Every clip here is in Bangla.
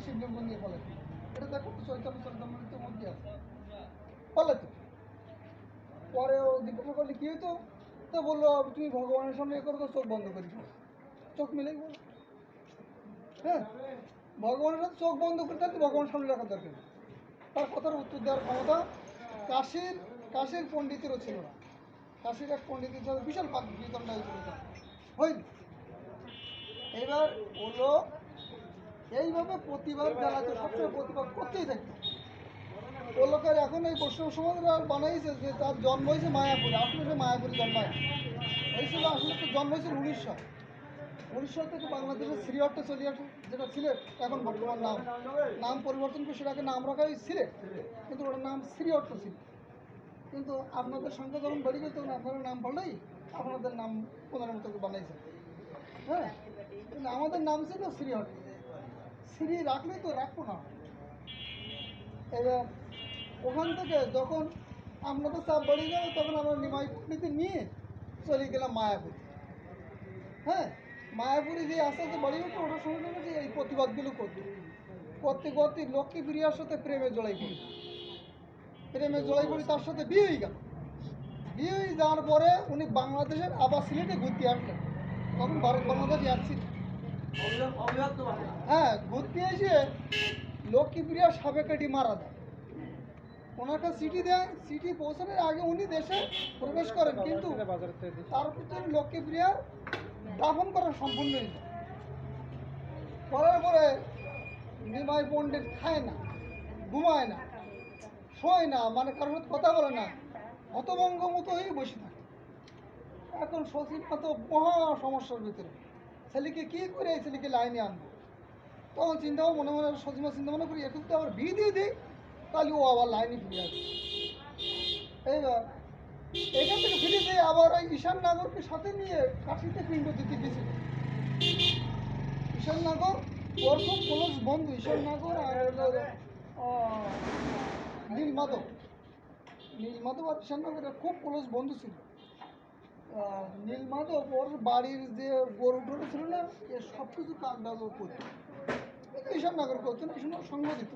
শিবলিঙ্গ নিয়ে বলে এটা দেখো তো চৈতন্য চরিতামৃতের মধ্যে আছে বলে তো। পরে ও জিজ্ঞাসা করলে কি হতো, তো বললো তুমি ভগবানের সামনে এ করো তো চোখ বন্ধ করি, চোখ মিলেই বলো। হ্যাঁ, ভগবানের সাথে চোখ বন্ধ করে থাকলে ভগবানের সামনে রাখার দরকার নেই। তার কথার উত্তর দেওয়ার ক্ষমতা কাশীর পণ্ডিতেরও ছিল না। কাশীর এক পণ্ডিতের সাথে বিশাল বিতণ্ডা হয়েছিল, হয়নি। এবার হলো এইভাবে প্রতিবাদ জানাতে সবসময় প্রতিবাদ করতেই থাকতো। ও লোকের এখন এই বৈষ্ণব সমাজ বানাইছে যে তার জন্ম হয়েছে মায়াপুরে, আসলে সে মায়াপুরে জন্মায় হয়েছিল, আসলে তো জন্ম হয়েছিল 1900 থেকে বাংলাদেশের শ্রীহট্টে চলে আসে, যেটা সিলেট এখন বর্তমান নাম পরিবর্তন করে সেটাকে নাম রাখা হয় সিলেট, কিন্তু ওটার নাম শ্রীহট্ট ছিল। কিন্তু আপনাদের সংখ্যা যখন বেড়ে গেছে তখন আপনারা নাম পাল্টাই আপনাদের নাম ওনার মতো বানাইছে। হ্যাঁ, কিন্তু আমাদের নাম ছিল শ্রীহট্ট। শ্রী রাখলেই তো রাখবো না। এবার ওখান থেকে যখন আপনাদের চাপ বেড়ে গেল তখন আমরা নিমাই পণ্ডিতে নিয়ে চলে গেলাম মায়াপুরে। হ্যাঁ, মায়াপুরে যে আস্তে আস্তে বাড়ি হতো ওটার সঙ্গে সঙ্গে এই প্রতিবাদগুলো করতে করতে করতে লক্ষ্মীপ্রিয়ার সাথে প্রেমে জড়াই পড়ি, তার সাথে বিয়ে হয়ে গেল। বিয়ে হয়ে যাওয়ার পরে উনি বাংলাদেশের আবার সিলেটে ঘুরতে আসলেন, তখন ভারত বাংলাদেশ এক ছিল। হ্যাঁ, ঘুরতে এসে লক্ষ্মীপ্রিয়া সাবেকাটি মারা যায়, ওনাকে চিঠি দেয়, চিঠি পৌঁছানোর আগে উনি দেশে প্রবেশ করেন, কিন্তু তার ভিতরে লক্ষ্মীপ্রিয়ার দাফন করা সম্পূর্ণ হয়েছে। করার পরে নিমাই পণ্ডিত খায় না, ঘুমায় না, শোয় না, মানে কারোর সাথে কথা বলে না, হতভঙ্গ মতো হয়ে বসে থাকে। এখন সচিবটা তো মহা সমস্যার ভিতরে, ছেলেকে কী করে এই ছেলেকে লাইনে আনবো। তখন মনে মনে সচিবা চিন্তা মনে করি একটু তো আবার বিয়ে দিয়ে দিই, তাহলে ও আবার লাইনে ফিরে আসবে। এইবার এখান থেকে ফিরে দিয়ে আবার ওই ঈশান নাগরকে সাথে নিয়ে কাশিতে পিণ্ড দিতে গেছিল। ঈশান নাগর ওর খুব ক্লোজ বন্ধু, ঈশান নাগর আর নীলমাধব আর ঈশান নাগরের খুব ক্লোজ বন্ধু ছিল। নীলমাধব ওর বাড়ির যে গরু টরু ছিল না, এর সব কিছু কাজবাজ ও করতো, ঈশান নাগর করতো না, ঈশান সঙ্গ দিত,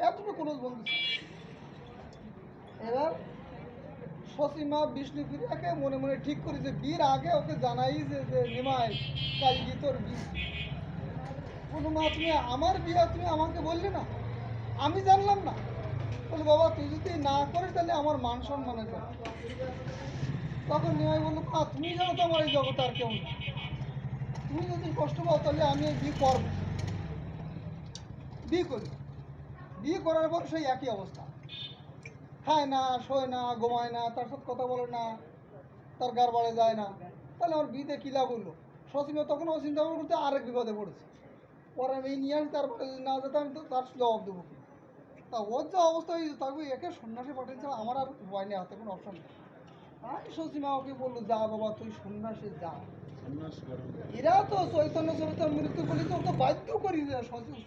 এতটা ক্লোজ বন্ধু ছিল। এবার সসীমা বিষ্ণুপ্রিয়াকে মনে মনে ঠিক করি যে বিয়ের আগে ওকে জানাই যে নিমাই কালকে তোর বিয়ে। বললো মা তুমি আমার বিয়ে তুমি আমাকে বললে না, আমি জানলাম না। বলে বাবা তুই যদি না করিস তাহলে আমার মান সম্মানের কথা। তখন নিমাই বললো মা তুমি জানো তো আমার এই জগতে আর কেউ না, তুমি যদি কষ্ট পাও তাহলে আমি এই বিয়ে করবো। বিয়ে করি, বিয়ে করার পর সেই একই অবস্থা, খায় না, শোয় না, ঘুমায় না, তার সাথে কথা বলে না, তার গার বাড়ে যায় না, তাহলে আমার বিয়েতে কী লাভ হলো। সসীমা তখন ও চিন্তা ভাবনা করতে আরেক বিপদে পড়েছে, পরে আমি নিয়ে আসি, তারপরে যদি না যেতাম আমি তো তার জবাব দেবো কি। তা ওর যে অবস্থা হয়েছে তাকে একে সন্ন্যাসী পাঠিয়েছে, আমার আর ভয় নেই, হাতে কোনো অপশন নেই। আমি সসীমা ওকে বললো যা বাবা তুই সন্ন্যাসে যা। এরা তো চৈতন্য চরিতামৃত বলি তো ওকে বাধ্য করি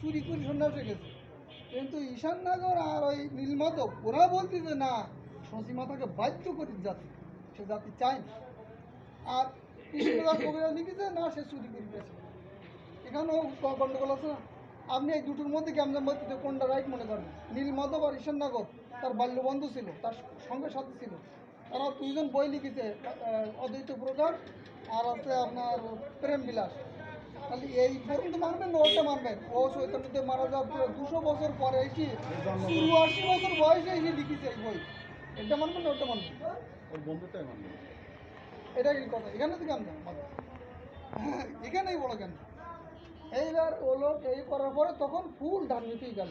চুরি করি সন্ন্যাসে গেছে, কিন্তু ঈশান নাগর আর ওই নীলমাধব ওরা বলতেছে না, সসীমা তাকে বাধ্য করি জাতি, সে জাতি চায় না। আর কৃষ্ণদাস কবিরা লিখেছে না সে চুরি করে গেছে। এখানেও গন্ডগোল আছে না। আপনি এই দুটোর মধ্যে গ্যামজাম বাতিতে কোনটা রাইট মনে করবেন। নীলমাধব আর ঈশান নাগর তার বাল্যবন্ধু ছিল, তার সঙ্গে সাথে ছিল, তারা দুইজন বই লিখেছে, অদ্বৈত প্রকার আর আছে আপনার প্রেম বিলাস। তাহলে এই পর্যন্ত মানবেন না ওটা মানবেন। ও চৈতন্যদেব মারা যাওয়ার পরে 200 বছর পরে এসে 84 বছর বয়সে এসে লিখেছে এই বই, এটা মানবেন না ওটা মানবেন, ওর বন্ধুটাই মানবেন। এটা কি কথা, এখানে থেকে আমি এখানেই বলো কেন। এইবার ও লোক এই করার পরে তখন ফুল ধার্মিকই গেল।